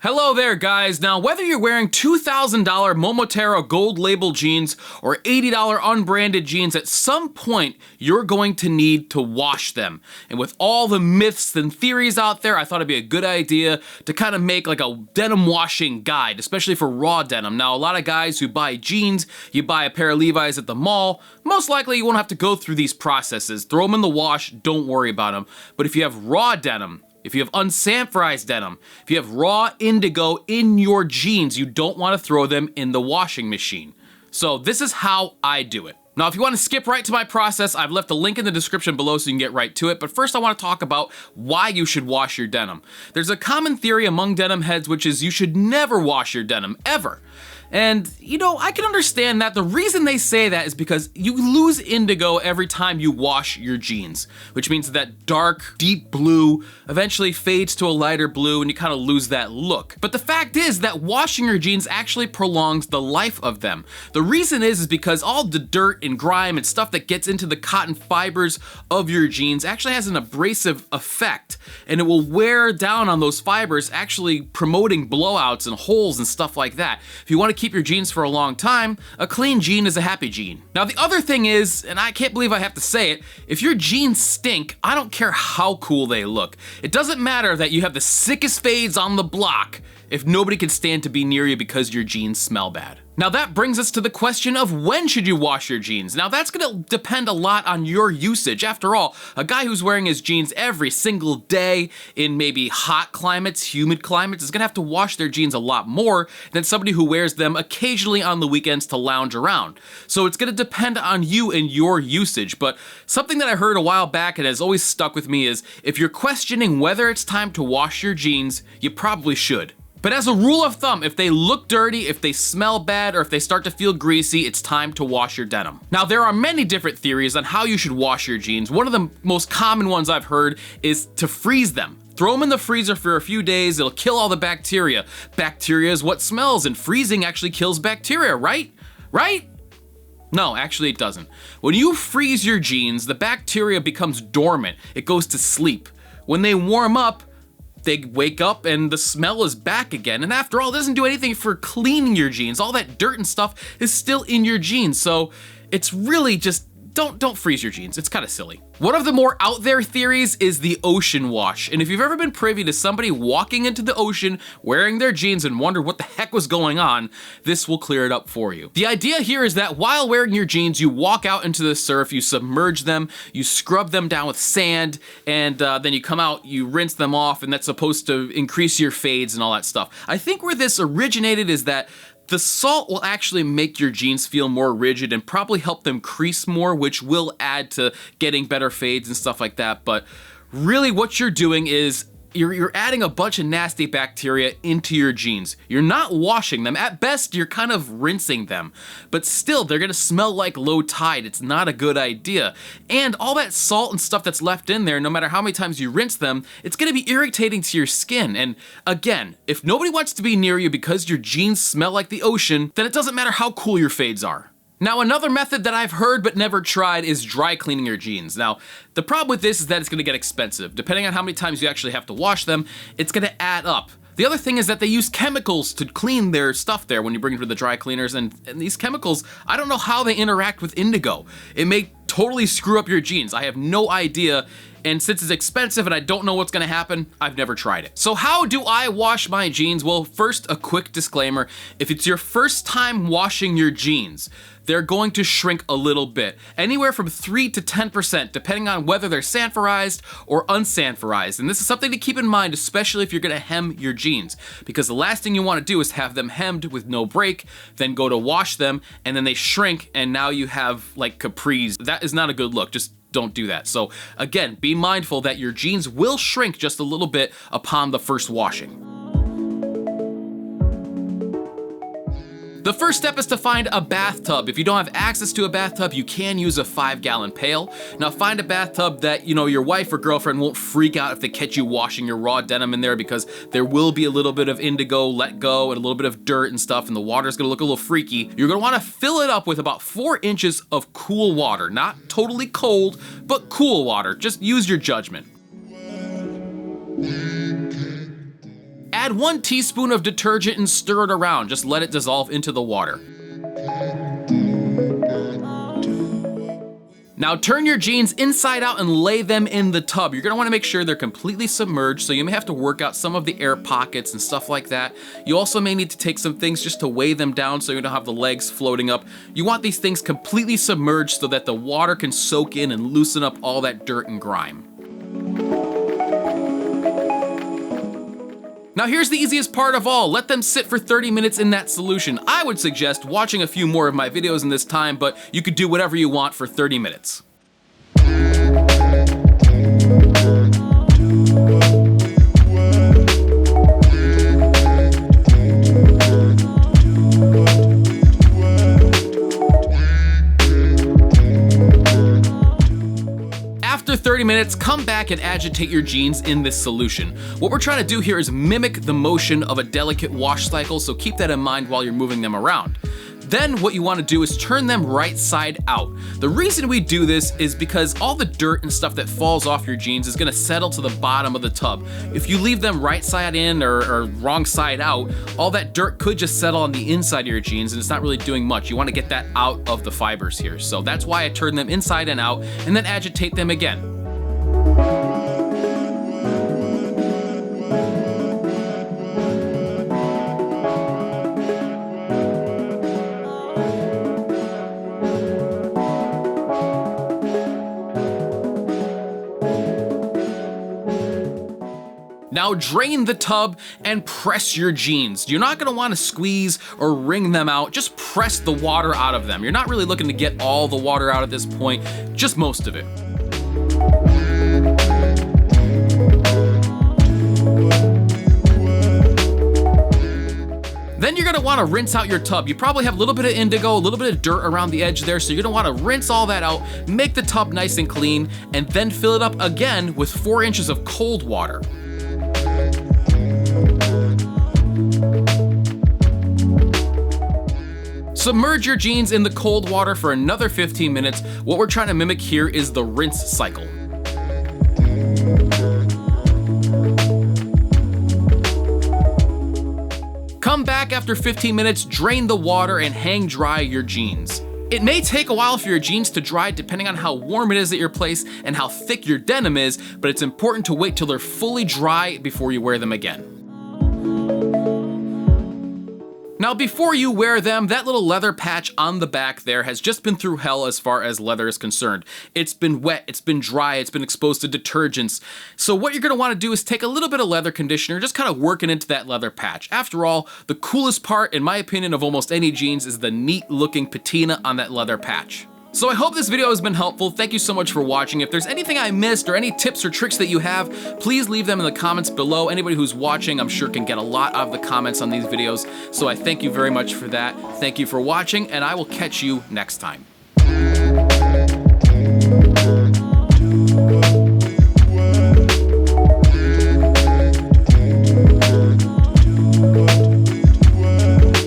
Hello there, guys. Now, whether you're wearing $2,000 Momotaro gold label jeans or $80 unbranded jeans, at some point you're going to need to wash them. And with all the myths and theories out there, I thought it'd be a good idea to kind of make like a denim washing guide, especially for raw denim. Now, a lot of guys who buy jeans, you buy a pair of Levi's at the mall, most likely you won't have to go through these processes. Throw them in the wash, don't worry about them. But if you have raw denim, if you have unsanforized denim, if you have raw indigo in your jeans, you don't want to throw them in the washing machine. So this is how I do it. Now, if you want to skip right to my process, I've left a link in the description below so you can get right to it. But first I want to talk about why you should wash your denim. There's a common theory among denim heads, which is you should never wash your denim, ever. And, you know, I can understand that. The reason they say that is because you lose indigo every time you wash your jeans, which means that dark, deep blue eventually fades to a lighter blue and you kind of lose that look. But the fact is that washing your jeans actually prolongs the life of them. The reason is because all the dirt and grime and stuff that gets into the cotton fibers of your jeans actually has an abrasive effect, and it will wear down on those fibers, actually promoting blowouts and holes and stuff like that. If you want to keep your jeans for a long time, a clean jean is a happy jean. Now, the other thing is, and I can't believe I have to say it, if your jeans stink, I don't care how cool they look. It doesn't matter that you have the sickest fades on the block if nobody can stand to be near you because your jeans smell bad. Now that brings us to the question of when should you wash your jeans? Now that's gonna depend a lot on your usage. After all, a guy who's wearing his jeans every single day in maybe hot climates, humid climates, is gonna have to wash their jeans a lot more than somebody who wears them occasionally on the weekends to lounge around. So it's gonna depend on you and your usage. But something that I heard a while back and has always stuck with me is if you're questioning whether it's time to wash your jeans, you probably should. But as a rule of thumb, if they look dirty, if they smell bad, or if they start to feel greasy, it's time to wash your denim. Now, there are many different theories on how you should wash your jeans. One of the most common ones I've heard is to freeze them. Throw them in the freezer for a few days, it'll kill all the bacteria. Bacteria is what smells, and freezing actually kills bacteria, right? Right? No, actually it doesn't. When you freeze your jeans, the bacteria becomes dormant. It goes to sleep. When they warm up, they wake up and the smell is back again. And after all, it doesn't do anything for cleaning your jeans. All that dirt and stuff is still in your jeans. So it's really just, don't freeze your jeans. It's kind of silly. One of the more out there theories is the ocean wash. And if you've ever been privy to somebody walking into the ocean wearing their jeans and wonder what the heck was going on, this will clear it up for you. The idea here is that while wearing your jeans, you walk out into the surf, you submerge them, you scrub them down with sand, and then you come out, you rinse them off, and that's supposed to increase your fades and all that stuff. I think where this originated is that the salt will actually make your jeans feel more rigid and probably help them crease more, which will add to getting better fades and stuff like that. But really what you're doing is you're adding a bunch of nasty bacteria into your jeans. You're not washing them. At best, you're kind of rinsing them. But still, they're gonna smell like low tide. It's not a good idea. And all that salt and stuff that's left in there, no matter how many times you rinse them, it's gonna be irritating to your skin. And again, if nobody wants to be near you because your jeans smell like the ocean, then it doesn't matter how cool your fades are. Now, another method that I've heard but never tried is dry cleaning your jeans. Now, the problem with this is that it's gonna get expensive. Depending on how many times you actually have to wash them, it's gonna add up. The other thing is that they use chemicals to clean their stuff there when you bring it to the dry cleaners, and these chemicals, I don't know how they interact with indigo. It may totally screw up your jeans. I have no idea, and since it's expensive and I don't know what's gonna happen, I've never tried it. So how do I wash my jeans? Well, first, a quick disclaimer. If it's your first time washing your jeans, they're going to shrink a little bit, anywhere from 3 to 10%, depending on whether they're sanforized or unsanforized. And this is something to keep in mind, especially if you're gonna hem your jeans, because the last thing you wanna do is have them hemmed with no break, then go to wash them, and then they shrink, and now you have like capris. That is not a good look. Just don't do that. So again, be mindful that your jeans will shrink just a little bit upon the first washing. The first step is to find a bathtub. If you don't have access to a bathtub, you can use a 5-gallon pail. Now find a bathtub that, you know, your wife or girlfriend won't freak out if they catch you washing your raw denim in there, because there will be a little bit of indigo let go and a little bit of dirt and stuff, and the water's gonna look a little freaky. You're gonna wanna fill it up with about 4 inches of cool water. Not totally cold, but cool water. Just use your judgment. Add 1 teaspoon of detergent and stir it around. Just let it dissolve into the water. Now turn your jeans inside out and lay them in the tub. You're gonna wanna make sure they're completely submerged, so you may have to work out some of the air pockets and stuff like that. You also may need to take some things just to weigh them down so you don't have the legs floating up. You want these things completely submerged so that the water can soak in and loosen up all that dirt and grime. Now here's the easiest part of all, let them sit for 30 minutes in that solution. I would suggest watching a few more of my videos in this time, but you could do whatever you want for 30 minutes. After 30 minutes, come back and agitate your jeans in this solution. What we're trying to do here is mimic the motion of a delicate wash cycle, so keep that in mind while you're moving them around. Then what you want to do is turn them right side out. The reason we do this is because all the dirt and stuff that falls off your jeans is going to settle to the bottom of the tub. If you leave them right side in or wrong side out, all that dirt could just settle on the inside of your jeans and it's not really doing much. You want to get that out of the fibers here. So that's why I turn them inside and out and then agitate them again. Now drain the tub and press your jeans. You're not gonna wanna squeeze or wring them out, just press the water out of them. You're not really looking to get all the water out at this point, just most of it. Then you're gonna wanna rinse out your tub. You probably have a little bit of indigo, a little bit of dirt around the edge there, so you're gonna wanna rinse all that out, make the tub nice and clean, and then fill it up again with 4 inches of cold water. Submerge your jeans in the cold water for another 15 minutes. What we're trying to mimic here is the rinse cycle. Come back after 15 minutes, drain the water, and hang dry your jeans. It may take a while for your jeans to dry depending on how warm it is at your place and how thick your denim is, but it's important to wait till they're fully dry before you wear them again. Now before you wear them, that little leather patch on the back there has just been through hell as far as leather is concerned. It's been wet, it's been dry, it's been exposed to detergents. So what you're gonna wanna do is take a little bit of leather conditioner, just kind of working into that leather patch. After all, the coolest part, in my opinion, of almost any jeans is the neat looking patina on that leather patch. So I hope this video has been helpful. Thank you so much for watching. If there's anything I missed or any tips or tricks that you have, please leave them in the comments below. Anybody who's watching, I'm sure, can get a lot out of the comments on these videos. So I thank you very much for that. Thank you for watching, and I will catch you next time.